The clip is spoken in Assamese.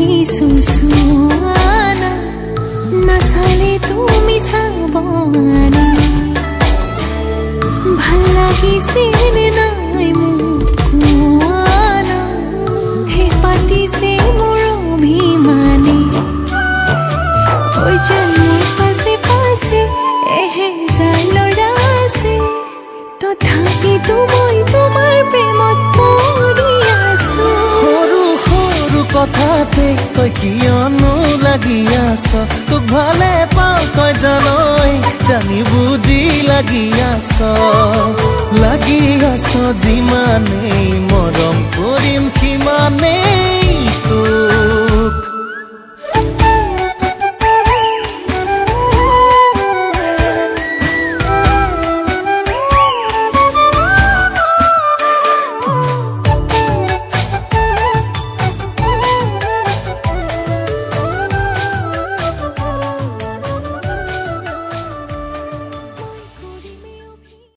দিছো চুৱানা নাচালে তুমি চাবানা ভাল লাগিছে নে নাই মোক কোৱানা হে পাতিছে মোৰ অভিমানে যেন মোৰ পাছে পাছে এহেজাৰ ল'ৰা আছে তথাপিতো মই তোমাৰ প্ৰেমত পৰি আছো সৰু সৰু কথাতে তই কিয়নো লাগি আছ তোক ভালে পাওঁ তই জানই জানি বুজি লাগি আছ যিমানেই মৰম কৰিম সিমানেই